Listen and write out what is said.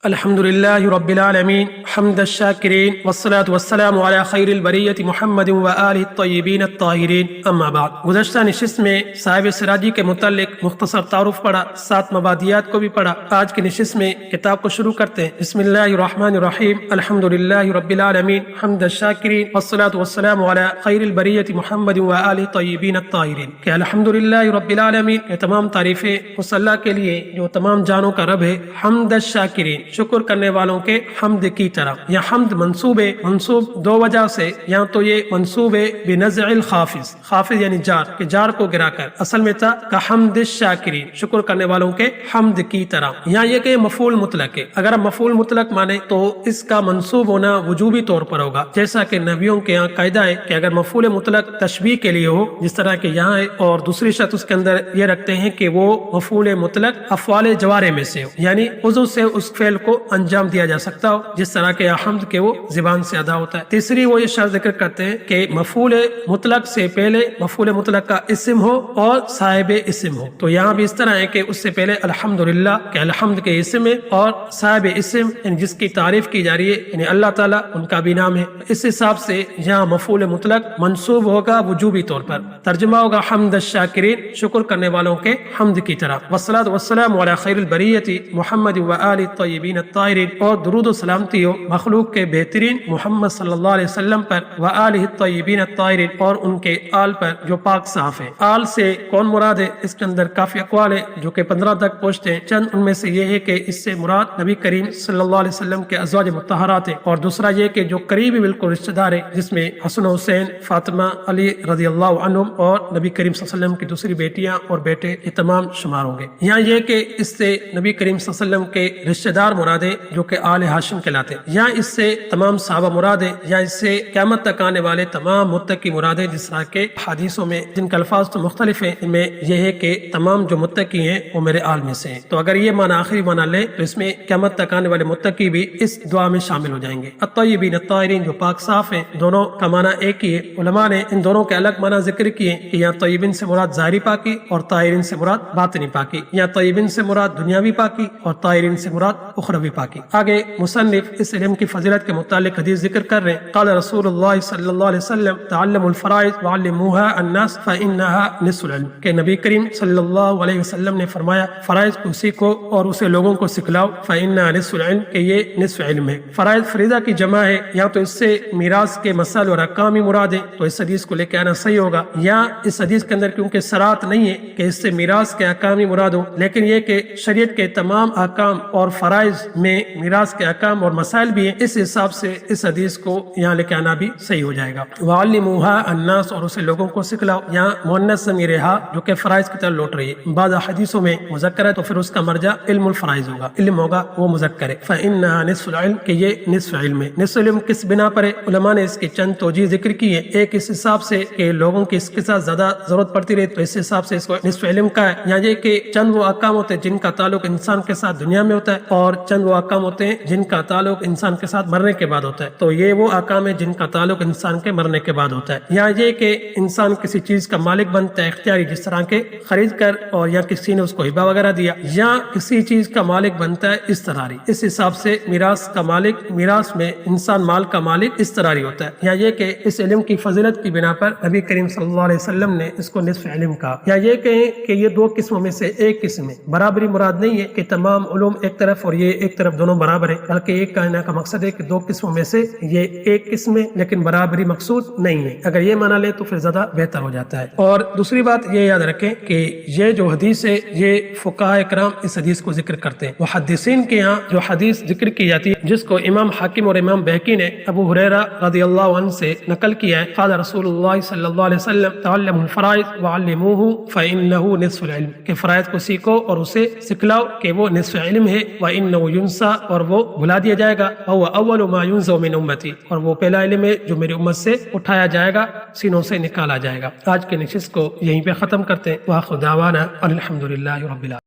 الحمد لله رب العالمين حمد الشاكرين والصلاة والسلام على خير البرية محمد وآله الطيبين الطاهرين اما بعد۔ گزشتہ نشست میں صاحب سراجی کے متعلق مختصر تعارف پڑھا، 7 مبادیات کو بھی پڑھا۔ آج کی نشست میں کتاب کو شروع کرتے ہیں۔ بسم اللہ الرحمن الرحیم، الحمد للہ رب العالمین حمد الشاکرین والصلاة والسلام على خیر البریة محمد وآلہ الطیبین الطاہرین، کہ الحمد للہ رب العالمین، یہ تمام تعریفیں اس اللہ کے لیے جو تمام جانوں کا رب ہے۔ حمد الشاکرین، شکر کرنے والوں کے حمد کی طرح۔ یہ حمد منصوب ہے، منصوب دو وجہ سے، یا تو یہ منصوب ہے بنزع الخافض، خافض یعنی جار، کہ جار کو گرا کر، اصل میں تھا کہ حمد الشاکرین، شکر کرنے والوں کے حمد کی طرح۔ یا یہ کہ مفعول مطلق ہے، اگر ہم مفعول مطلق مانے تو اس کا منصوب ہونا وجوبی طور پر ہوگا، جیسا کہ نبیوں کے یہاں قاعدہ ہے کہ اگر مفعول مطلق تشبیہ کے لیے ہو، جس طرح کہ یہاں ہے، اور دوسری شرط اس کے اندر یہ رکھتے ہیں کہ وہ مفعول مطلق افعال جوارح میں سے ہو، یعنی عضو سے اس فعل کو انجام دیا جا سکتا ہو، جس طرح کہ حمد کے وہ زبان سے ادا ہوتا ہے۔ تیسری وہ یہ شرط ذکر کرتے ہیں کہ مفعول مطلق سے پہلے مفعول مطلق کا اسم ہو اور صاحب اسم ہو۔ تو یہاں بھی اس طرح ہے کہ اس سے پہلے الحمدللہ کہ الحمد کے اسم ہے، اور صاحب اسم یعنی جس کی تعریف کی جا رہی ہے یعنی اللہ تعالیٰ، ان کا بھی نام ہے۔ اس حساب سے یہاں مفعول مطلق منصوب ہوگا وجوبی طور پر، ترجمہ ہوگا حمد الشاکرین، شکر کرنے والوں کے حمد کی طرح۔ والصلاۃ والسلام علی خیر البریۃ محمد وآلہ الطیبین الطاہرین، اور درود و سلامتی ہو مخلوق کے بہترین محمد صلی اللہ علیہ وسلم پر، وآلہ الطیبین الطاہرین، اور ان کے آل پر جو پاک صاف ہیں۔ آل سے کون مراد ہے؟ اس کے اندر کافی اقوال ہے جو کہ 15 تک پہنچتے ہیں۔ چند ان میں سے یہ ہے کہ اس سے مراد نبی کریم صلی اللہ علیہ وسلم کے ازواج مطہرات ہیں، اور دوسرا یہ کہ جو قریبی بالکل رشتہ دار ہے، جس میں حسن و حسین، فاطمہ، علی رضی اللہ عنہم، اور نبی کریم صلی اللہ علیہ وسلم کی دوسری بیٹیاں اور بیٹے، یہ تمام شمار ہوں گے۔ یہاں یہ کہ اس سے نبی کریم صلی اللہ علیہ وسلم کے رشتہ دار مراد ہیں جو کہ آل ہاشم کہلاتے ہیں، یا اس سے تمام صحابہ مراد ہیں، یا اس سے قیامت تک آنے والے تمام متقی مراد ہیں، جس طرح کے حدیثوں میں جن کے الفاظ تو مختلف ہیں، ان میں یہ ہے کہ تمام جو متقی ہیں وہ میرے آل میں سے ہیں۔ تو اگر یہ معنی آخری معنی لے تو اس میں قیامت تک آنے والے متقی بھی اس دعا میں شامل ہو جائیں گے۔ الطیبین الطاہرین، جو پاک صاف ہیں، دونوں کا معنی ایک ہی ہے۔ علماء نے ان دونوں کے الگ معنی ذکر کیے کہ یہاں طیبین سے مراد ظاہری پاکی اور طاہرین سے مراد باطنی پاکی، یا طیبین سے مراد دنیاوی پاکی اور طاہرین سے مراد اخروی پاکی۔ آگے مصنف اس علم کی فضیلت کے متعلق حدیث ذکر کر رہے ہیں۔ قال رسول اللہ صلی اللہ علیہ وسلم تعلموا الفرائض وعلموها الناس فإنها نصف العلم، کہ نبی کریم صلی اللہ علیہ وسلم نے فرمایا فرائض کو سیکھو اور اسے لوگوں کو سکھلاؤ، فإنها نصف العلم، کہ یہ نصف علم ہے۔ فرائض فریضہ کی جمع ہے، یا تو اس سے میراث کے مسائل اور احکام ہی مراد ہے، تو اس حدیث کو لے کے آنا صحیح ہوگا، یا اس حدیث کے اندر کیونکہ صراحت نہیں ہے کہ اس سے میراث کے احکام ہی مراد ہو، لیکن یہ کہ شریعت کے تمام احکام اور فرائض میں میراث کے احکام اور مسائل بھی ہیں، اس حساب سے اس حدیث کو یہاں لے کے آنا بھی صحیح ہو جائے گا۔ وَعَلِّمُوهَا النَّاسَ، اور اسے لوگوں کو سکھلاؤ، یہاں مؤنث ضمیر ہا جو کہ فرائض کی طرف لوٹ رہی ہے۔ بعض حدیثوں میں مذکر ہے تو پھر اس کا مرجع علم الفرائض ہوگا، علم ہوگا وہ مذکر ہے۔ فَإِنَّهَا نِصْفُ الْعِلْمِ، کہ یہ نصف علم ہے۔ نصف علم کس بنا پر ہے؟ علماء نے اس کی چند توجیہ ذکر کی ہے۔ ایک اس حساب سے کہ لوگوں کی اس کے ساتھ زیادہ ضرورت پڑتی رہے تو اس حساب سے اس کو نصف علم کا ہے، یا یہ کہ چند وہ احکام ہوتے ہیں جن کا تعلق انسان کے ساتھ دنیا میں ہوتا ہے، اور چند وہ احکام ہوتے ہیں جن کا تعلق انسان کے ساتھ مرنے کے بعد ہوتا ہے، تو یہ وہ احکام ہے جن کا تعلق انسان کے مرنے کے بعد ہوتا ہے۔ یا یہ کہ انسان کسی چیز کا مالک بنتا ہے اختیاری، جس طرح کے خرید کر، اور یا کسی نے اس کو ہبہ وغیرہ دیا، یا کسی چیز کا مالک بنتا ہے استراری، اس حساب سے میراث کا مالک، میراث میں انسان مال کا مالک استراری ہوتا ہے۔ یا یہ کہ اس علم کی فضیلت کی بنا پر نبی کریم صلی اللہ علیہ وسلم نے اس کو نصف علم کہا۔ یا یہ کہیں کہ یہ دو قسموں میں سے ایک قسم ہے، برابری مراد نہیں ہے کہ تمام علوم ایک طرف اور یہ ایک طرف دونوں برابر ہیں، بلکہ یہ کہنے کا مقصد ہے کہ دو قسموں میں سے یہ ایک قسم ہے، لیکن برابری مقصود نہیں ہے۔ اگر یہ معنی لے تو پھر زیادہ بہتر ہو جاتا ہے۔ اور دوسری بات یہ یاد رکھیں کہ یہ جو حدیث ہے یہ فقہاء کرام اس حدیث کو ذکر کرتے ہیں۔ محدثین کے یہاں جو حدیث ذکر کی جاتی ہے، جس کو امام حاکم اور امام بہقی نے ابو ہریرہ رضی اللہ عنہ سے نقل کیا ہے، قال رسول اللہ صلی اللہ علیہ وسلم تعلموا الفرائض وعلموه فإنه نصف العلم، کہ فرائض کو سیکھو اور اسے سکھلاؤ کہ وہ نصف علم ہے، وإنه ينسى، اور وہ بھلا دیا جائے گا، وهو أول ما ينزع من أمتي، اور وہ پہلا علم ہے جو میری امت سے اٹھایا جائے گا، سینوں سے نکالا جائے گا۔ آج کے نشست کو یہیں پہ ختم کرتے ہیں۔ وآخر دعوانا الحمد للہ رب العالمین۔